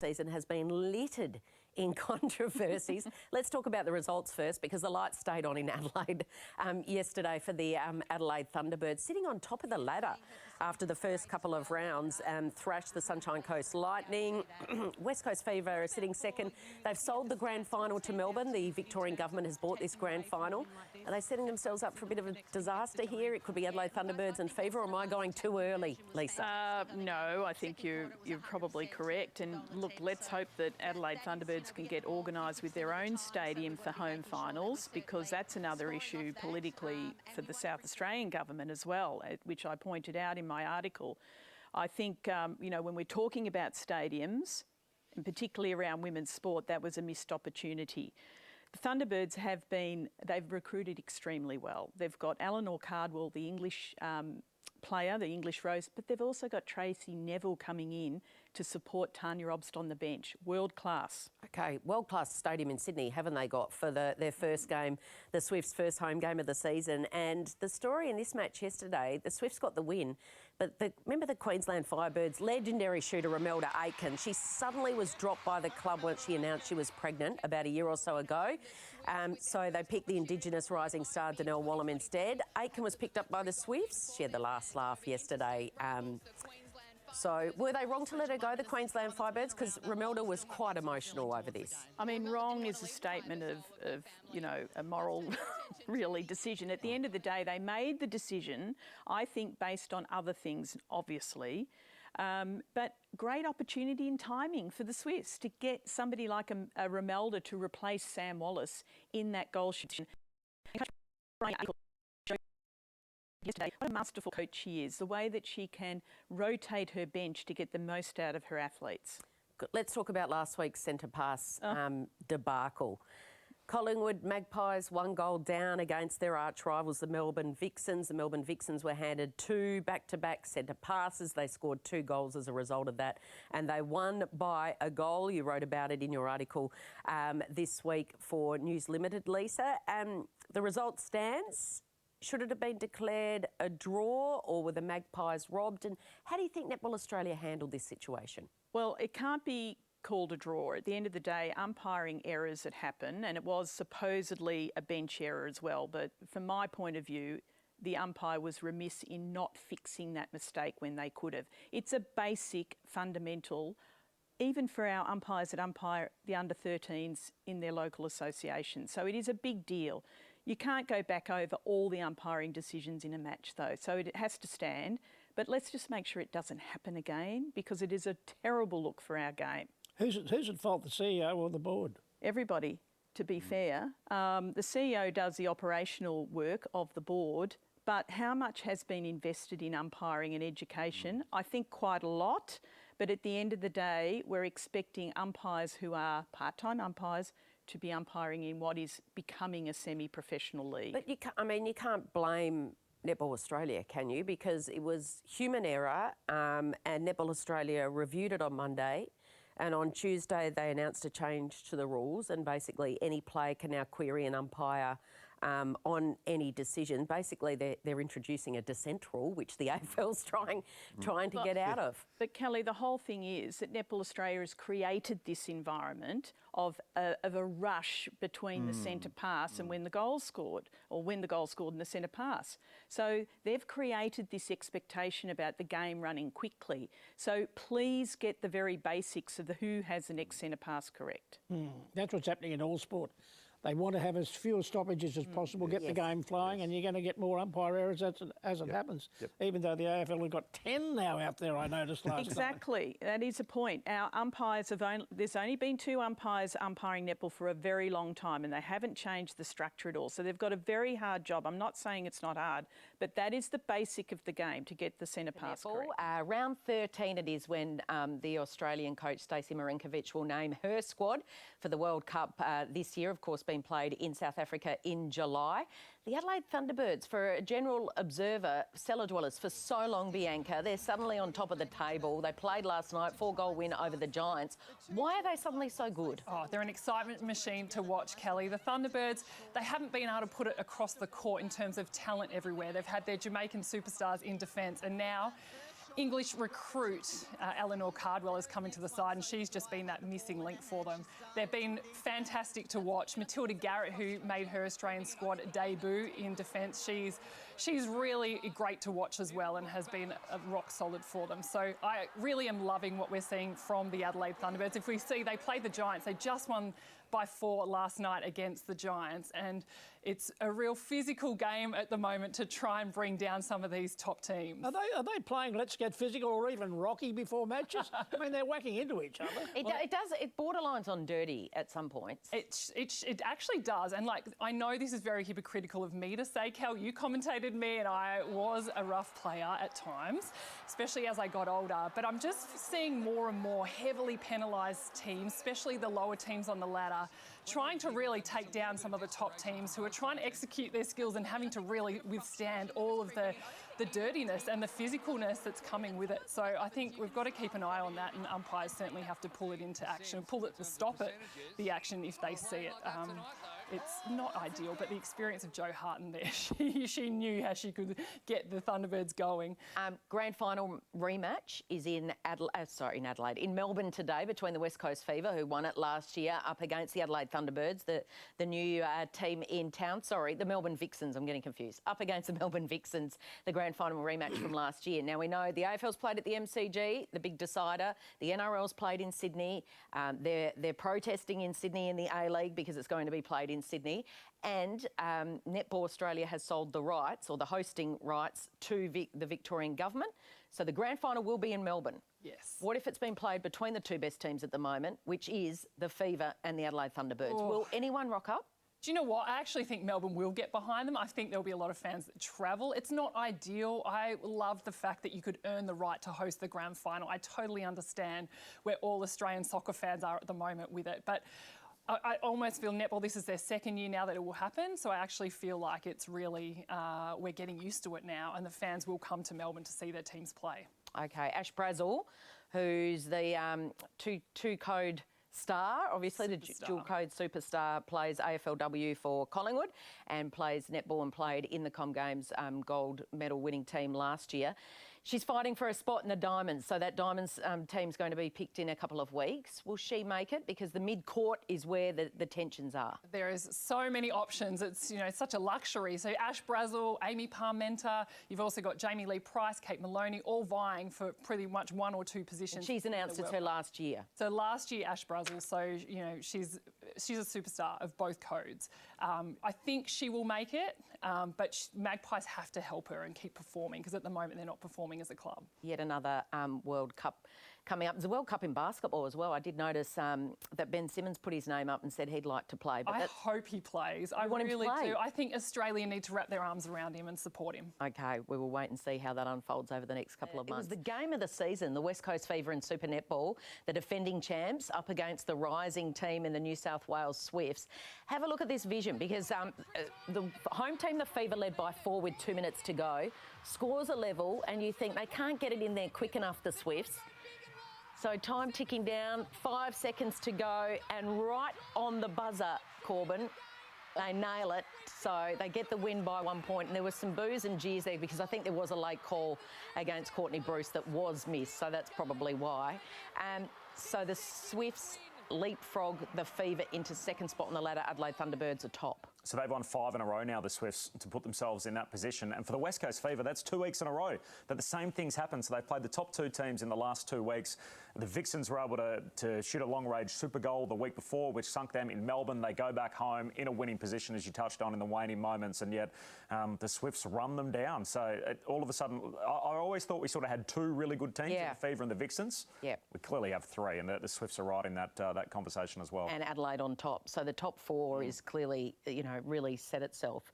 season has been littered in controversies. Let's talk about the results first, because the lights stayed on in Adelaide yesterday for the Adelaide Thunderbirds, sitting on top of the ladder after the first couple of rounds, thrashed the Sunshine Coast Lightning. West Coast Fever are sitting second. They've sold the grand final to Melbourne. The Victorian government has bought this grand final. Are they setting themselves up for a bit of a disaster here? It could be Adelaide Thunderbirds and Fever, or am I going too early, Lisa? No, I think you're probably correct. And look, let's hope that Adelaide Thunderbirds can get organised with their own stadium for home finals, because that's another issue politically for the South Australian government as well, which I pointed out in my article. I think, when we're talking about stadiums, and particularly around women's sport, that was a missed opportunity. The Thunderbirds they've recruited extremely well. They've got Eleanor Cardwell, the English player, the English Rose, but they've also got Tracy Neville coming in to support Tanya Obst on the bench. World class. Okay, world class stadium in Sydney, haven't they got, for their first game, the Swifts' first home game of the season? And the story in this match yesterday, the Swifts got the win, but remember the Queensland Firebirds legendary shooter Romelda Aitken? She suddenly was dropped by the club once she announced she was pregnant about a year or so ago. So they picked the Indigenous rising star Danelle Wallam instead. Aitken was picked up by the Swifts. She had the last laugh yesterday. So were they wrong to let her go, the Queensland Firebirds? Because Romelda was quite emotional over this. I mean, wrong is a statement of a moral, really, decision. At the end of the day, they made the decision, I think, based on other things, obviously. But great opportunity and timing for the Swifts to get somebody like a Romelda to replace Sam Wallace in that goal shooting. Yesterday, what a masterful coach she is, the way that she can rotate her bench to get the most out of her athletes. Let's talk about last week's centre pass debacle. Collingwood Magpies 1 goal down against their arch rivals, the Melbourne Vixens. The Melbourne Vixens were handed 2 back-to-back centre passes. They scored 2 goals as a result of that, and they won by a goal. You wrote about it in your article this week for News Limited, Lisa. The result stands. Should it have been declared a draw, or were the Magpies robbed? And how do you think Netball Australia handled this situation? Well, it can't be called a draw. At the end of the day, umpiring errors that happen, and it was supposedly a bench error as well. But from my point of view, the umpire was remiss in not fixing that mistake when they could have. It's a basic, fundamental, even for our umpires that umpire the under-13s in their local association. So it is a big deal. You can't go back over all the umpiring decisions in a match, though, so it has to stand. But let's just make sure it doesn't happen again, because it is a terrible look for our game. Who's at fault, the CEO or the board? Everybody, to be fair. The CEO does the operational work of the board, but how much has been invested in umpiring and education? I think quite a lot, but at the end of the day, we're expecting umpires who are part-time umpires to be umpiring in what is becoming a semi-professional league. But you can't blame Netball Australia, can you? Because it was human error, and Netball Australia reviewed it on Monday, and on Tuesday they announced a change to the rules, and basically any player can now query an umpire on any decision. Basically, they're introducing a dissent rule, which the AFL's trying to get out of. But Kelly, the whole thing is that Netball Australia has created this environment of a rush between the centre pass and when the goal's scored, or when the goal's scored and the centre pass. So they've created this expectation about the game running quickly. So please get the very basics of who has the next centre pass correct. That's what's happening in all sport. They want to have as few stoppages as possible, get the game flowing, and you're going to get more umpire errors as it happens. Even though the AFL have got 10 now out there, I noticed last Exactly. That is a point. Our umpires there's only been 2 umpires umpiring netball for a very long time, and they haven't changed the structure at all. So they've got a very hard job. I'm not saying it's not hard, but that is the basic of the game, to get the centre pass correct. Round 13 it is when the Australian coach Stacey Marinkovic will name her squad for the World Cup this year, of course, been played in South Africa in July. The Adelaide Thunderbirds, for a general observer, cellar dwellers for so long, Bianca, they're suddenly on top of the table. They played last night, 4-goal win over the Giants. Why are they suddenly so good? Oh, they're an excitement machine to watch, Kelly. The Thunderbirds, they haven't been able to put it across the court in terms of talent everywhere. They've had their Jamaican superstars in defence, and now English recruit, Eleanor Cardwell, has come into the side, and she's just been that missing link for them. They've been fantastic to watch. Matilda Garrett, who made her Australian squad debut in defence, she's really great to watch as well and has been rock solid for them. So I really am loving what we're seeing from the Adelaide Thunderbirds. If we see, they played the Giants. They just won by 4 last night against the Giants, and it's a real physical game at the moment to try and bring down some of these top teams. Are they playing Let's Get Physical or even Rocky before matches? I mean, they're whacking into each other. It borderlines on dirty at some points. It actually does, and like, I know this is very hypocritical of me to say, Cal, you commentated me, and I was a rough player at times, especially as I got older, but I'm just seeing more and more heavily penalised teams, especially the lower teams on the ladder, trying to really take down some of the top teams who are trying to execute their skills and having to really withstand all of the dirtiness and the physicalness that's coming with it. So I think we've got to keep an eye on that, and umpires certainly have to pull it into action, stop it, the action if they see it. It's not ideal, but the experience of Jo Harton there, she knew how she could get the Thunderbirds going. Grand final rematch is in Melbourne today between the West Coast Fever, who won it last year, up against the Adelaide Thunderbirds, the new team in town. Sorry, the Melbourne Vixens, I'm getting confused. Up against the Melbourne Vixens, the grand final rematch from last year. Now, we know the AFL's played at the MCG, the big decider. The NRL's played in Sydney. They're protesting in Sydney in the A-League because it's going to be played in Sydney, and Netball Australia has sold the rights, or the hosting rights, to the Victorian government. So the grand final will be in Melbourne. Yes. What if it's been played between the two best teams at the moment, which is the Fever and the Adelaide Thunderbirds? Oh. Will anyone rock up? Do you know what? I actually think Melbourne will get behind them. I think there'll be a lot of fans that travel. It's not ideal. I love the fact that you could earn the right to host the grand final. I totally understand where all Australian soccer fans are at the moment with it. But I almost feel Netball, this is their second year now that it will happen. So I actually feel like it's really, we're getting used to it now, and the fans will come to Melbourne to see their teams play. OK, Ash Brazel, who's the two-code star, obviously the dual code superstar, plays AFLW for Collingwood and plays netball and played in the Com Games gold medal winning team last year. She's fighting for a spot in the Diamonds, so that Diamonds team's going to be picked in a couple of weeks. Will she make it? Because the mid-court is where the tensions are. There is so many options. It's, such a luxury. So Ash Brazel, Amy Parmenter, you've also got Jamie Lee Price, Kate Maloney, all vying for pretty much 1 or 2 positions. And she's announced it's her last year. So last year, Ash Brazel, so, she's a superstar of both codes. I think she will make it, but Magpies have to help her and keep performing, because at the moment they're not performing as a club. Yet another World Cup coming up. There's a World Cup in basketball as well. I did notice that Ben Simmons put his name up and said he'd like to play. But I hope he plays. I really do. I think Australia need to wrap their arms around him and support him. OK, we will wait and see how that unfolds over the next couple of months. It was the game of the season, the West Coast Fever and Super Netball, the defending champs up against the rising team in the New South Wales Swifts. Have a look at this vision, because the home team, the Fever, led by 4 with 2 minutes to go. Scores are level, and you think they can't get it in there quick enough, the Swifts. So time ticking down, 5 seconds to go, and right on the buzzer, Corbin, they nail it. So they get the win by 1 point, and there was some boos and jeers there because I think there was a late call against Courtney Bruce that was missed, so that's probably why. So the Swifts leapfrog the Fever into second spot on the ladder. Adelaide Thunderbirds are top. So they've won 5 in a row now, the Swifts, to put themselves in that position. And for the West Coast Fever, that's 2 weeks in a row that the same things happen. So they've played the top 2 teams in the last 2 weeks. The Vixens were able to shoot a long-range super goal the week before, which sunk them in Melbourne. They go back home in a winning position, as you touched on, in the waning moments, and yet the Swifts run them down. So all of a sudden, I always thought we sort of had 2 really good teams, the Fever and the Vixens. Yeah. We clearly have 3, and the Swifts are right in that conversation as well. And Adelaide on top. So the top 4 is clearly, really set itself.